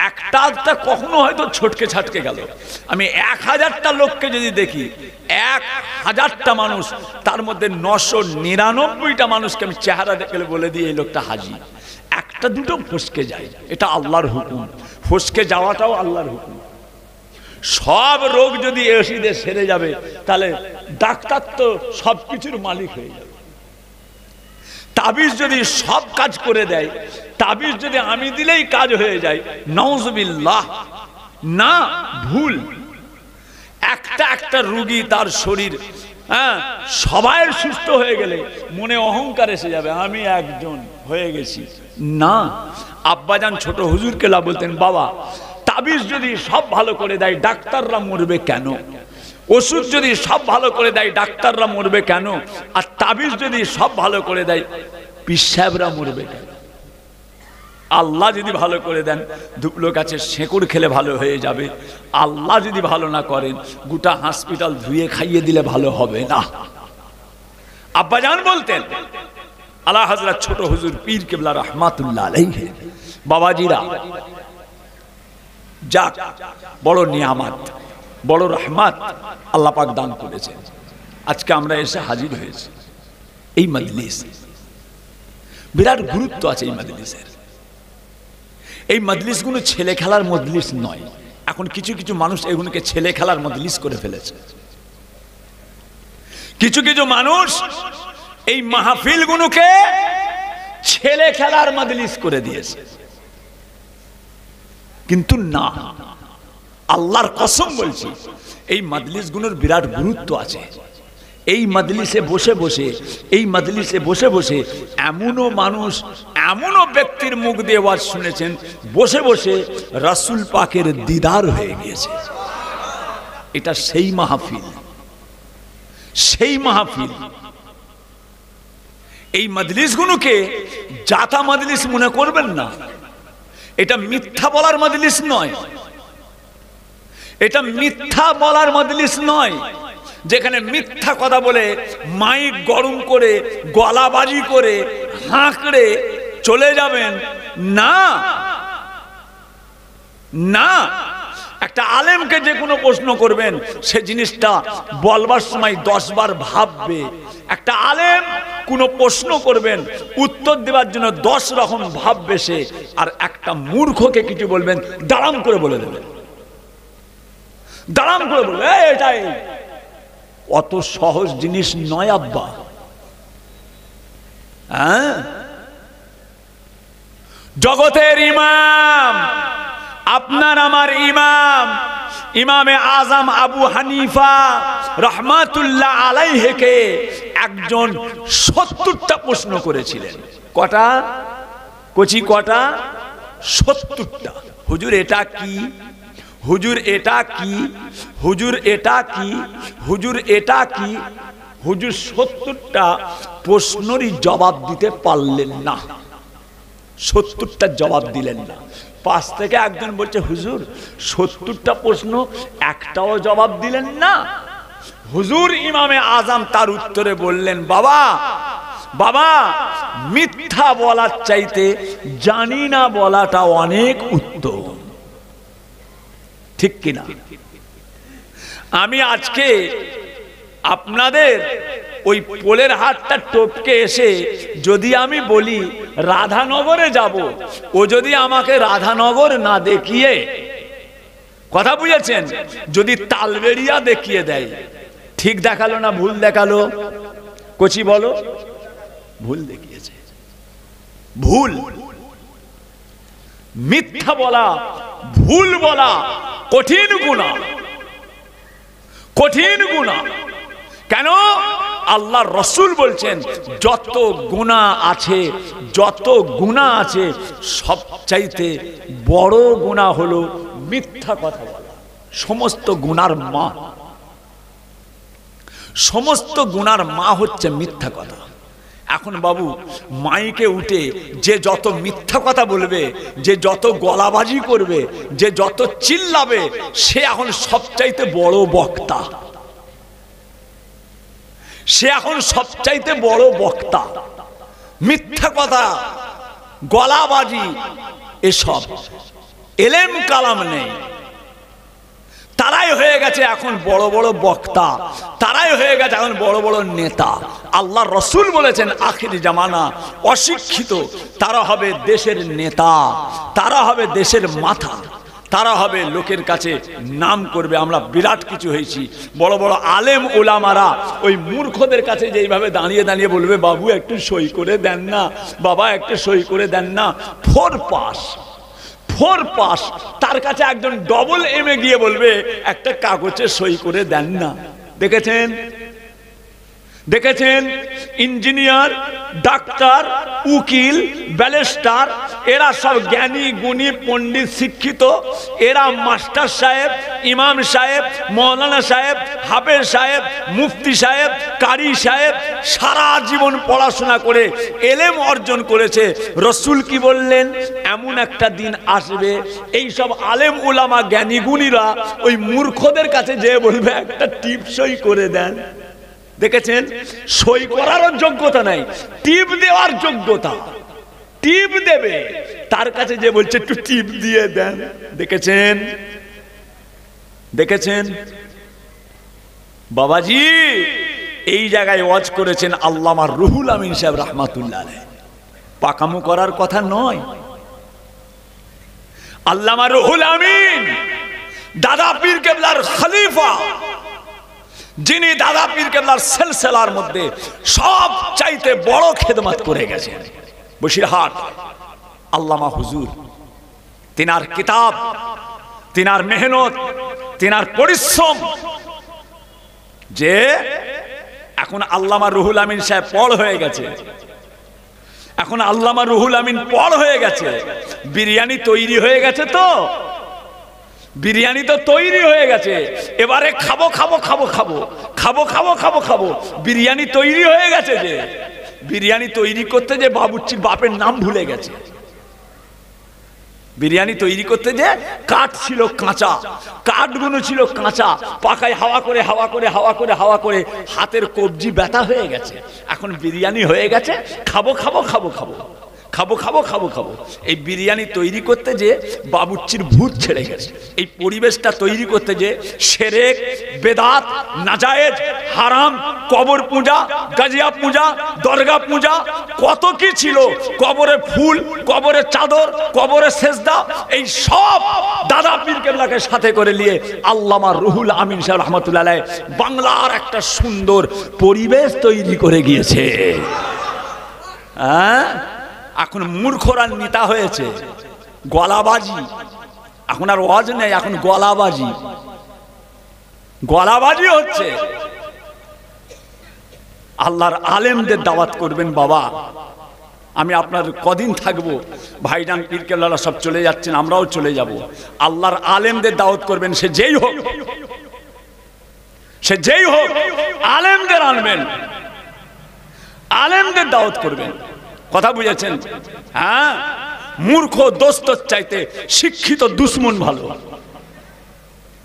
একটা আধটা কখনো হয়তো ছটকে ছাটকে গেল। আমি 1000টা লোককে যদি দেখি, 1000টা মানুষ, তার মধ্যে 999টা মানুষকে আমি চেহারা দেখলে বলে দিই এই লোকটা হাজি। একটা দুটো ফসকে যায়, এটা আল্লাহর হুকুম, ফসকে যাওয়াটাও আল্লাহর হুকুম। সব রোগ যদি এসিদে সেরে যাবে, তাহলে ডাক্তার তো সবকিছুর মালিক হয়ে যাবে। তাবিজ যদি সব কাজ করে দেয়, তাবিজ যদি আমি দিলেই কাজ হয়ে যায়, নাউজুবিল্লাহ, না ভুল। একটা একটা রোগী তার শরীর, সবাই সুস্থ হয়ে গেলে মনে অহংকার এসে যাবে, আমি একজন হয়ে গেছি। না, আব্বাজান ছোট হুজুরকে বলতেন, বাবা তাবিজ যদি সব ভালো করে দেয়, ডাক্তাররা মরবে কেন? ওষুধ যদি সব ভালো করে দেয় ডাক্তাররা মরবে কেন? আর তাবিজ যদি সব ভালো করে দেয় পীর সাহেবরা মরবে কেন? আল্লাহ যদি ভালো করে দেন ধুপলো গাছের শেকড় খেলে ভালো হয়ে যাবে। আল্লাহ যদি ভালো না করেন গোটা হসপিটাল ধুয়ে খাইয়ে দিলে ভালো হবে না। আব্বাজান বলতেন, আলা হযরত ছোট হুজুর পীর কেবলা রহমাতুল্লাহ আলাইহি, বাবাজিরা যাক বড় নিয়ামত, বড় রহমত আল্লাহ পাক দান করেছেন। আজকে আমরা এসে হাজির হয়েছি এই মজলিস। বিরাট গুরুত্ব আছে এই মজলিসের। এই মজলিসগুলো ছেলে খেলার মজলিস নয়। এখন কিছু কিছু মানুষ এগুলোকে ছেলে খেলার মজলিস করে ফেলেছে। কিছু কিছু মানুষ এই মাহফিলগুলোকে ছেলে খেলার মজলিস করে দিয়েছে। কিন্তু না, আল্লাহর কসম বলছি এই মজলিসগুলোর বিরাট গুরুত্ব আছে। এই মজলিসে বসে বসে, এই মজলিসে বসে বসে এমনও মানুষ, এমনও ব্যক্তির মুখ দিয়ে ওয়াজ শুনেছেন বসে বসে রাসূল পাকের দিদার হয়ে গিয়েছে। এটা সেই মাহফিল, সেই মাহফিল। এই মজলিসগুলোকে জাতা মজলিস মনে করবেন না। এটা মিথ্যা বলার মজলিস নয়, এটা মিথ্যা বলার মজলিস নয় যেখানে মিথ্যা কথা বলে মাইক গরম করে গলাবাজি করে হাঁকড়ে চলে যাবেন। না না, একটা আলেমকে যে কোনো প্রশ্ন করবেন সে জিনিসটা বলবার সময় 10 বার ভাববে। একটা আলেম কোনো প্রশ্ন করবেন উত্তর দেওয়ার জন্য 10 রকম ভাববে সে। আর একটা মূর্খকে কিছু বলবেন দাঁড়াম করে বলে দেবেন, দাঁড়াম করে বলবে এটাই। অত সহজ জিনিস নয় আব্বা। হ্যাঁ, জগতের ইমাম, আপনার আমার ইমাম, ইমামে আজম আবু হানিফা রহমাতুল্লাহ আলাইহিকে একজন 70টা প্রশ্ন করেছিলেন। কটা কচি? কটা? 70টা। হুজুর এটা কি? হুজুর এটা কি? হুজুর এটা কি? হুজুর এটা কি? হুজুর 70টা প্রশ্নেরই জবাব দিতে পারলেন না। 70টা জবাব দিলেন না। পাশ থেকে একজন বলছে হুজুর 70টা প্রশ্ন একটাও জবাব দিলেন না। হুজুর ইমামে আজম তার উত্তরে বললেন, বাবা বাবা, মিথ্যা বলার চাইতে জানি না বলাটা অনেক উত্তম। ঠিক কিনা? আমি আজকে আপনাদের ওই পোলের হাটটা টপকে এসে যদি আমি বলি রাধানগরে যাব, ও যদি আমাকে রাধানগর না দেখিয়ে, কথা বুঝেছেন, যদি তালবেড়িয়া দেখিয়ে দেয়, ঠিক দেখালো না ভুল দেখালো? কচি বলো, ভুল দেখিয়েছে। ভুল। মিথ্যা বলা, ভুল বলা কঠিন গুনাহ, কঠিন গুনাহ। কেন? আল্লাহর রাসূল বলছেন যত গুনাহ আছে, যত গুনাহ আছে সবচাইতে বড় গুনাহ হলো মিথ্যা কথা বলা। সমস্ত গুনার মা, সমস্ত গুনার মা হচ্ছে মিথ্যা কথা। এখন বাবু মাইকে উঠে যে যত মিথ্যা কথা বলবে, যে যত গলাবাজি করবে, যে যত চিল্লাবে, সে এখন সবচাইতে বড় বক্তা। সে এখন সবচাইতে বড় বক্তা। মিথ্যা কথা, গলাবাজি, এসব এলেম কালাম নেই। তারাই হয়ে গেছে এখন বড় বড় বক্তা, তারাই হয়ে গেছে এখন বড় বড় নেতা। আল্লাহর রাসূল বলেছেন আখির জামানা অশিক্ষিত তারা হবে দেশের নেতা, তারা হবে দেশের মাথা, তারা হবে লোকের কাছে নাম করবে আমরা বিরাট কিছু হয়েছি। বড় বড় আলেম ওলামারা ওই মূর্খদের কাছে যেইভাবে দাঁড়িয়ে দাঁড়িয়ে বলবে বাবু একটু সই করে দেন না, বাবা একটু সই করে দেন না, 4 পাস, 4 পাস, তার কাছে একজন ডবল এমএ গিয়ে বলবে একটা কাগজে সই করে দেন না। দেখেছেন? দেখেছেন? ইঞ্জিনিয়ার, ডাক্তার, উকিল, ব্যারিস্টার এরা সব জ্ঞানী গুণী পণ্ডিত শিক্ষিত, এরা মাস্টার সাহেব, ইমাম সাহেব, মৌলানা সাহেব, হাফেজ সাহেব, মুফতি সাহেব, কারি সাহেব, সারা জীবন পড়াশোনা করে এলেম অর্জন করেছে। রসুল কি বললেন? এমন একটা দিন আসবে এই সব আলেম উলামা জ্ঞানী গুণীরা ওই মূর্খদের কাছে যেয়ে বলবে একটা টিপ সই করে দেন। দেখেছেন, সই করারও যোগ্যতা নাই, টিপ দেওয়ার যোগ্যতা। টিপ দেবে, তার কাছে যে বলছে একটু টিপ দিয়ে দেন। দেখেছেন, দেখেছেন বাবাজি, এই জায়গায় ওয়াজ করেছেন আল্লামা রুহুল আমিন সাহেব রাহমাতুল্লাহ আলাইহি। পাকামো করার কথা নয়। আল্লামা রুহুল আমিন দাদা পীর কেবলার খলিফা, যিনি দাদা পীর কেবলার সিলসিলার মধ্যে সব চাইতে বড় খেদমত করে গেছেন। বসিরহাট আল্লামা হুজুর, তিনার কিতাব, তিনার মেহনত, তিনার পরিশ্রম, যে এখন আল্লামা রুহুল আমিন সাহেব পড় হয়ে গেছে। এখন আল্লামা রুহুল আমিন পড় হয়ে গেছে, বিরিয়ানি তৈরি হয়ে গেছে। তো বিরিয়ানি তো তৈরি হয়ে গেছে, এবারে খাবো খাবো খাবো খাবো খাবো খাবো খাবো খাবো। বিরিয়ানি তৈরি হয়ে গেছে, যে বিরিয়ানি তৈরি করতে যে বাবুর্চির বাপের নাম ভুলে গেছে। বিরিয়ানি তৈরি করতে যে কাঠ ছিল কাঁচা, কাঠগুলো ছিল কাঁচা, পাকায় হাওয়া করে হাওয়া করে হাওয়া করে হাওয়া করে হাতের কবজি ব্যথা হয়ে গেছে। এখন বিরিয়ানি হয়ে গেছে, খাবো খাবো খাবো খাবো খাবো খাবো খাবো খাবো। এই বিরিয়ানি তৈরি করতে যে বাবুর্চির ভূত ছেড়ে গেছে। এই পরিবেশটা তৈরি করতে যে শিরক, বেদাত, নাজায়েজ, হারাম, কবর পূজা, গাজিয়া পূজা, দরগা পূজা, কত কি ছিল, কবরে ফুল, কবরে চাদর, কবরে সেজদা, এই সব দাদা পীর কেবলাকে সাথে করে নিয়ে আল্লামা রুহুল আমিন সাহেব রাহমাতুল্লাহ আলাইহি বাংলার একটা সুন্দর পরিবেশ তৈরি করে গিয়েছে। হ্যাঁ, এখন মূর্খরা নেতা হয়েছে, গলাবাজি। এখন আর ওয়াজ নেই, এখন গলাবাজি, গলাবাজি হচ্ছে। আল্লাহর আলেমদের দাওয়াত করবেন বাবা। আমি আপনার কদিন থাকবো, ভাইজান পীর কেবলারা সব চলে যাচ্ছেন, আমরাও চলে যাব। আল্লাহর আলেমদের দাওয়াত করবেন, সে যেই হোক, সে যেই হোক, আলেমদের আনবেন, আলেমদের দাওয়াত করবেন। কথা বুঝেছেন? হ্যাঁ, মূর্খ দোস্তর চাইতে শিক্ষিত দুশ্মন ভালো।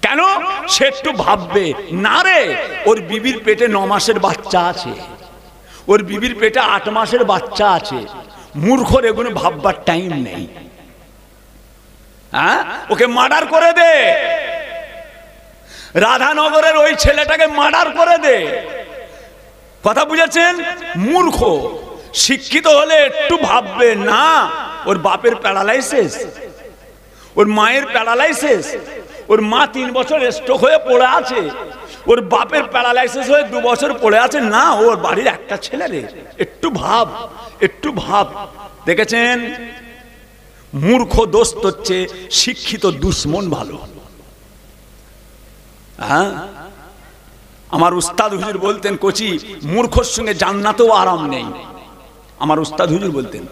কেন? সে একটু ভাববে, না রে ওর বিবির পেটে 9 মাসের বাচ্চা আছে, ওর বিবির পেটে 8 মাসের বাচ্চা আছে। মূর্খর এগুলো ভাববার টাইম নেই। হ্যাঁ, ওকে মার্ডার করে দে, রাধানগরের ওই ছেলেটাকে মার্ডার করে দে। কথা বুঝেছেন? মূর্খ। শিক্ষিত হলে একটু ভাববে, না ওর বাপের প্যারালাইসিস, ওর মায়ের প্যারালাইসিস, ওর মা 3 বছর স্ট্রোক হয়ে পড়ে আছে, ওর বাপের প্যারালাইসিস হয়ে 2 বছর পড়ে আছে। না, ওর বাড়ির একটা ছেলে রে, একটু ভাব, একটু ভাব। দেখেছেন, মূর্খ দোস্ত হচ্ছে শিক্ষিত দুশ্মন ভালো। হ্যাঁ, আমার উস্তাদ হুজুর বলতেন, কোচি মূর্খর সঙ্গে জান্নাতেও আরাম নেই। আমার উস্তাদ হুজুর বলতেন,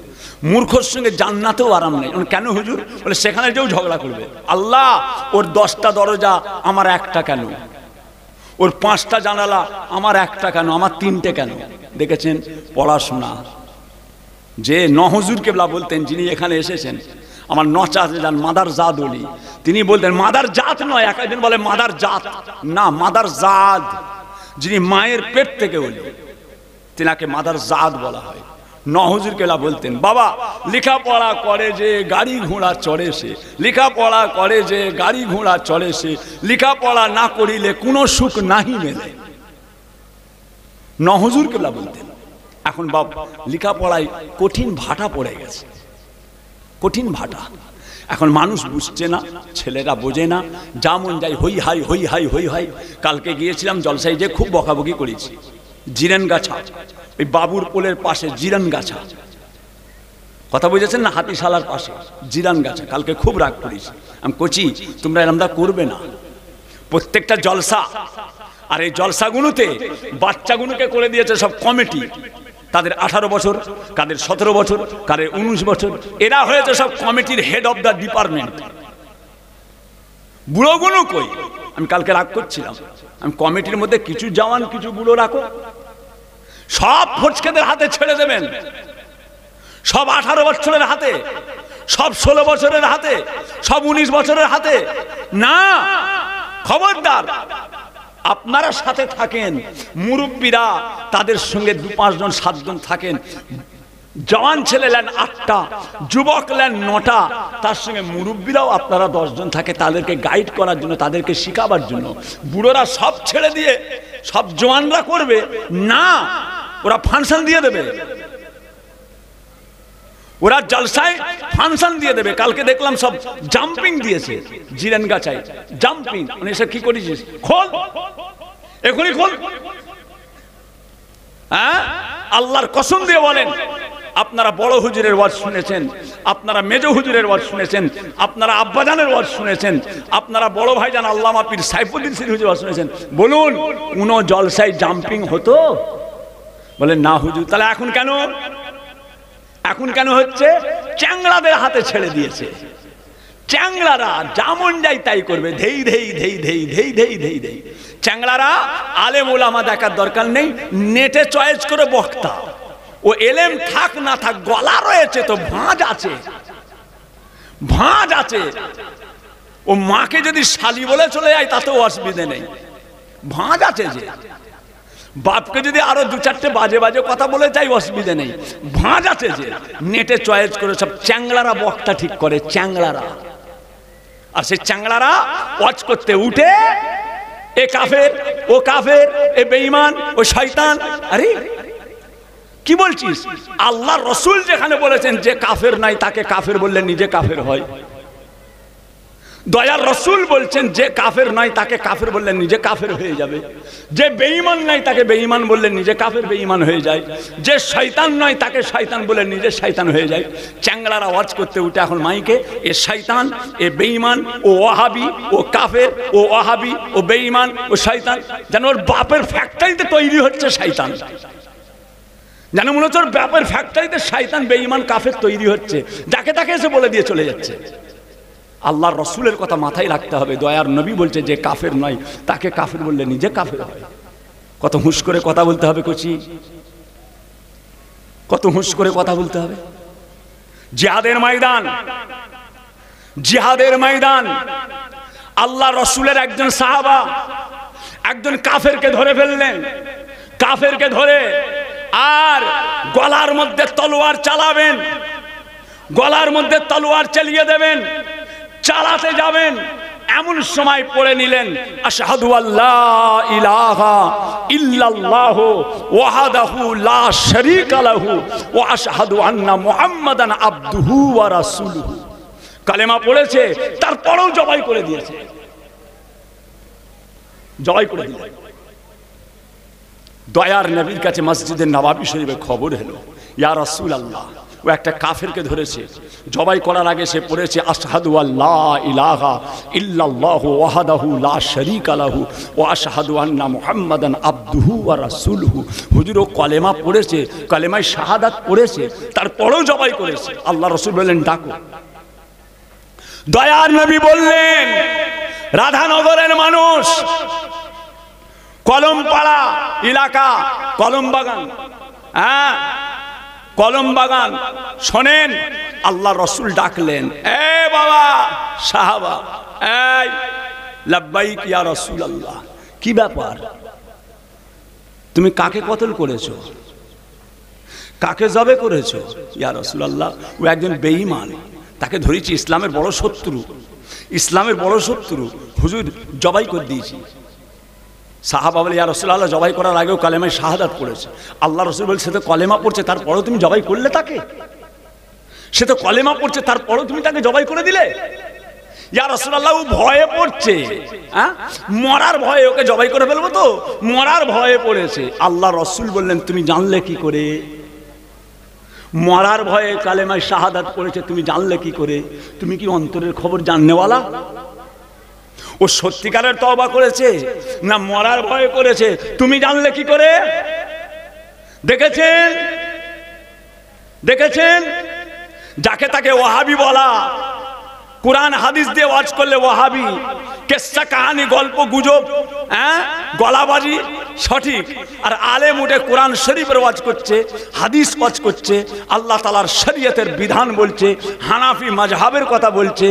মূর্খর সঙ্গে জান্নাতেও আরাম নেই। কেন হুজুর? বলে সেখানে যেও ঝগড়া করবে। আল্লাহ, ওর 10টা দরজা, আমার একটা কেন? ওর 5টা জানালা, আমার একটা কেন? আমার 3টে কেন? দেখেছেন পড়াশোনা। যে নহজুর কেবলা বলতেন, যিনি এখানে এসেছেন, আমার নচা যান মাদার জাত বলি, তিনি বলতেন মাদার জাত নয়, একজন বলে মাদার জাত, না মাদার জাত, যিনি মায়ের পেট থেকে হল তিনাকে মাদার জাত বলা হয়। নহজুর কেবলা বলতেন, বাবা লেখাপড়া করে যে গাড়ি ঘোড়া চড়ে সে, লেখাপড়া করে যে গাড়ি ঘোড়া চড়ে সে, লেখাপড়া না করিলে কোনো সুখ নাহি মেলে। নহজুর কেবলা বলতেন। এখন বাবা লেখাপড়ায় কঠিন ভাটা পড়ে গেছে, কঠিন ভাটা। এখন মানুষ বুঝছে না, ছেলেরা বোঝে না, যা মন যায় হই হাই হই হাই হই হাই। কালকে গিয়েছিলাম জলসাই, যে খুব বকাবকি করেছি। জিরেন গাছা, ওই বাবুর পোলের পাশে জিরান গাছা, কথা বুঝেছেন না, হাতিশালার পাশে জিরান গাছা। কালকে খুব রাগ করেছি। আমি কোচি তোমরা এরমটা করবে না। প্রত্যেকটা জলসা, আর এই জলসাগুলোতে বাচ্চাগুলোকে করে দিয়েছে সব কমিটি। তাদের 18 বছর, কাদের 17 বছর, কাদের 19 বছর। এরা হয়েছে সব কমিটির হেড অফ দ্য ডিপার্টমেন্ট। বুড়োগুলো কই? আমি কালকে রাগ করছিলাম, আমি কমিটির মধ্যে কিছু জওয়ান কিছু বুড়ো রাখো, সব ফোচকেদের হাতে ছেড়ে দেবেন, সব 18 বছরের হাতে, সব 16 বছরের হাতে, সব 19 বছরের হাতে না। খবরদার, আপনারা সাথে থাকেন, মুরব্বীরা তাদের সঙ্গে 2-5 জন 7 জন থাকেন। জওয়ান ছেলে নেন 8টা, যুবক নেন 9টা, তার সঙ্গে মুরব্বীরাও আপনারা 10 জন থাকে, তাদেরকে গাইড করার জন্য, তাদেরকে শিখাবার জন্য। বুড়োরা সব ছেড়ে দিয়ে সব জওয়ানরা করবে না, ওরা ফাংশন দিয়ে দেবে, ওরা জলসায় ফাংশন দিয়ে দেবে। কালকে দেখলাম সব জাম্পিং দিয়েছে, জিরেন গাছায় জাম্পিং, মানে এসব কি করেছিস, খোল এখনই খোল। হ্যাঁ, আল্লাহর কসম দিয়ে বলেন, আপনারা বড় হুজুরের ওয়াজ শুনেছেন, আপনারা মেজ হুজুরের ওয়াজ শুনেছেন, আপনারা আব্বাজানের ওয়াজ শুনেছেন, আপনারা বড় ভাইজান আল্লামা পীর সাইফুদ্দিন সিরি হুজুর ওয়াজ শুনেছেন। বলুন, কোনো জলসায় জাম্পিং হতো? বলেন না হুজুর। তাহলে এখন কেন? এখন কেন হচ্ছে? চ্যাংড়াদের হাতে ছেড়ে দিয়েছে। চ্যাংড়ারা যেমন যাই তাই করবে, ধেই ধেই ধেই ধেই ধেই ধেই ধেই ধেই। চ্যাংড়ারা আলেম ওলামা দেখার দরকার নেই, নেটে চয়েস করে বক্তা। ও এলেম থাক না থাক, গলা রয়েছে তো, ভাঁজ আছে, ভাঁজ আছে। ও মাকে যদি শালি বলে চলে যায় তাতেও অসুবিধে নেই, ভাঁজ আছে যে। বাপকে যদি আরো 2-4টে বাজে বাজে কথা বলে যাই অসুবিধে নেই, ভাঁজ আছে যে। নেটে চয়েস করে সব চ্যাংড়ারা বক্তা ঠিক করে, চ্যাংড়ারা। আর সেই চ্যাংড়ারা ওয়াজ করতে উঠে এ কাফের, ও কাফের, এ বেঈমান, ও শয়তান। আরে কি বলছিস? আল্লাহ রসুল যেখানে বলেছেন যে কাফের নাই তাকে কাফের বললে নিজে কাফের হয়। দয়ার রসুল বলছেন যে কাফের নাই তাকে কাফের বললে নিজে কাফের হয়ে যাবে। যে বেঈমান নাই তাকে বেঈমান বললে নিজে কাফের বেঈমান হয়ে যায়। যে শয়তান নয় তাকে শয়তান বলে নিজে শয়তান হয়ে যায়। চ্যাংড়ার আওয়াজ করতে উঠে এখন মাইকে এ শয়তান, এ বেঈমান, ও ওয়াহাবি, ও কাফের, ও ওয়াহাবি, ও বেঈমান, ও শয়তান। যেন ওর বাপের ফ্যাক্টরিতে তৈরি হচ্ছে শয়তান, যেন মনে হচ্ছে ওর বাপের ফ্যাক্টরিতে শয়তান বেঈমান কাফের তৈরি হচ্ছে, যাকে তাকে এসে বলে দিয়ে চলে যাচ্ছে। আল্লাহর রসুলের কথা মাথায় রাখতে হবে। দয়ার নবী বলছে যে কাফের নয় তাকে কাফের বললে নিজে কাফের হয়। কত হুঁশ করে কথা বলতে হবে কচি, কত হুঁশ করে কথা বলতে হবে। জিহাদের ময়দান, জিহাদের ময়দান। আল্লাহ রসুলের একজন সাহাবা একজন কাফেরকে ধরে ফেললেন, কাফেরকে ধরে আর গলার মধ্যে তলোয়ার চালাবেন, গলার মধ্যে তলোয়ার চালিয়ে দেবেন, চালাতে যাবেন। এমন সময় পড়ে নিলেন আশহাদু আল্লা ইলাহা ইল্লাল্লাহ ওয়াহদাহু লা শারীকা লাহু ওয়া আশহাদু আন্না মুহাম্মাদান আবদুহু ওয়া রাসূলুহু। কালেমা পড়েছে, তারপরেও জবাই করে দিয়েছে, জবাই করে দিলেন। দয়ার নবীর কাছে মসজিদের নববী শরীফে খবর এলো, ইয়া রাসূলুল্লাহ, ও একটা কাফেরকে ধরেছে, জবাই করার আগে সে পড়েছে আশহাদু আল্লা ইলাহা ইল্লাল্লাহু ওয়াহদাহু লা শারীকা লাহু ওয়া আশহাদু আন্না মুহাম্মাদান আবদুহু ওয়া রাসূলুহু। হুজুর ও কলেমা পড়েছে, কলেমায় শাহাদাত পড়েছে, তারপরেও জবাই করেছে। আল্লাহ রাসূল বললেন ডাকো। দয়ার নবী বললেন রাধানগরের মানুষ, কলমপাড়া এলাকা, কলম বাগান, হ্যাঁ কলম বাগান, শোনেন। আল্লাহ রসুল ডাকলেন, এ বাবা সাহাবা, এই লাব্বাইক ইয়া রাসূলুল্লাহ। কি ব্যাপার, তুমি কাকে কতল করেছো, কাকে জবে করেছো? ইয়া রাসূলুল্লাহ, ও একজন বেঈমান, তাকে ধরেছি, ইসলামের বড় শত্রু, ইসলামের বড় শত্রু, হুজুর জবাই করে দিয়েছি। সাহাবা বলে ইয়া রাসূলুল্লাহ, জবাই করার আগেও কালেমায় শাহাদাত পড়েছে। আল্লাহ রসুল বলছে সে তো কলেমা পড়ছে, তারপরেও তুমি জবাই করলে তাকে? সে তো কলেমা পড়ছে, তারপরেও তুমি তাকে জবাই করে দিলে? ইয়া রাসূলুল্লাহ, ও ভয়ে পড়ছে, হ্যাঁ মরার ভয়ে, ওকে জবাই করে ফেলবো তো, মরার ভয়ে পড়েছে। আল্লাহ রসুল বললেন তুমি জানলে কি করে? মরার ভয়ে কালেমায় শাহাদাত পড়েছে, তুমি জানলে কি করে? তুমি কি অন্তরের খবর জাননেওয়ালা? ও সত্যিকারের তওবা করেছে না মরার ভয়ে করেছে, তুমি জানলে কি করে? দেখেছেন দেখেছেন যাকে তাকে ওয়াহাবি বলা, কোরআন হাদিস দিয়ে ওয়াজ করলে ওয়াহাবি, কেসা কাহানি গল্প গুজব গলাবাজি সঠিক। আর আলেম উঠে কোরআন শরীফের ওয়াজ করছে, হাদিস ওয়াজ করছে, আল্লাহ তাআলার শরীয়তের বিধান বলছে, হানাফি মাযহাবের কথা বলছে,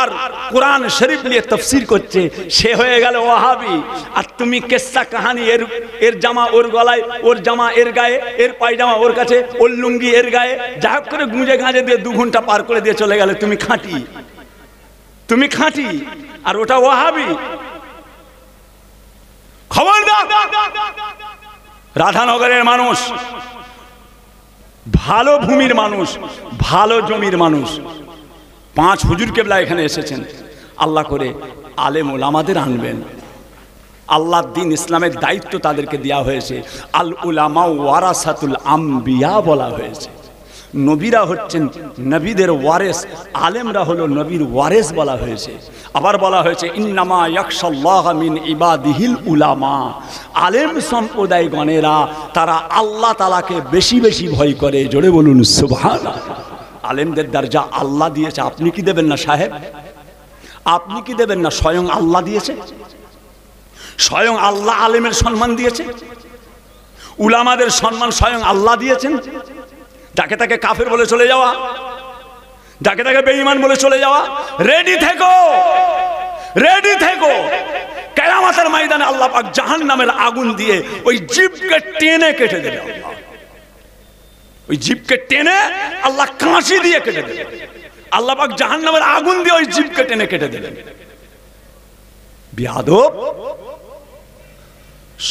আর কোরআন শরীফ নিয়ে তাফসীর করছে, সে হয়ে গেল ওয়াহাবি। আর তুমি কেসা কাহানি, এর জামা ওর গলায়, ওর জামা এর গায়ে, এর পায়জামা ওর কাছে, ওর লুঙ্গি এর গায়ে, যা হোক করে গুঁজে গাঁজে দিয়ে 2 ঘন্টা পার করে দিয়ে চলে গেলে তুমি খাঁটি, তুমি খাঁটি, আর ওটা ওয়াহাবি। খবরদার, রাধানগরের মানুষ ভালো ভূমির মানুষ, ভালো জমির মানুষ। 5 হুজুর কেবলা এখানে এসেছেন, আল্লাহ করে আলেম ওলামাদের আনবেন। আল্লাহর দ্বীন ইসলামের দায়িত্ব তাদেরকে দেওয়া হয়েছে। আল উলামা ওয়ারাসাতুল আম্বিয়া বলা হয়েছে। নবীরা হচ্ছেন নবীদের ওয়ারেস, আলেমরা হলো নবীর ওয়ারেস বলা হয়েছে। আবার বলা হয়েছে ইন্নামা ইয়াখশাল্লাহ মিন ইবাদিহিল উলামা, আলেম সম্প্রদায়গণেরা তারা আল্লাহ তাআলাকে বেশি বেশি ভয় করে। জোরে বলুন সুবহানাল্লাহ। আলেমদের দরজা আল্লাহ দিয়েছে, আপনি কি দেবেন না সাহেব? আপনি কি দেবেন না? স্বয়ং আল্লাহ দিয়েছে, স্বয়ং আল্লাহ আলেমের সম্মান দিয়েছে, উলামাদের সম্মান স্বয়ং আল্লাহ দিয়েছেন। যাকে তাকে কাফের বলে চলে যাওয়া, যাকে তাকে বেঈমান বলে চলে যাওয়া, রেডি থেকো, রেডি থেকো। কিয়ামতের ময়দানে আল্লাহ পাক জাহান্নামের আগুন দিয়ে ওই জিভকে টেনে কেটে দেবে। ওই জিভকে টেনে আল্লাহ কাঁচি দিয়ে কেটে দেবে। আল্লাহ পাক জাহান্নামের আগুন দিয়ে ওই জিভকে টেনে কেটে দেবেন। বিয়াদব,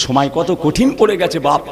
সময় কত কঠিন পড়ে গেছে বাপ।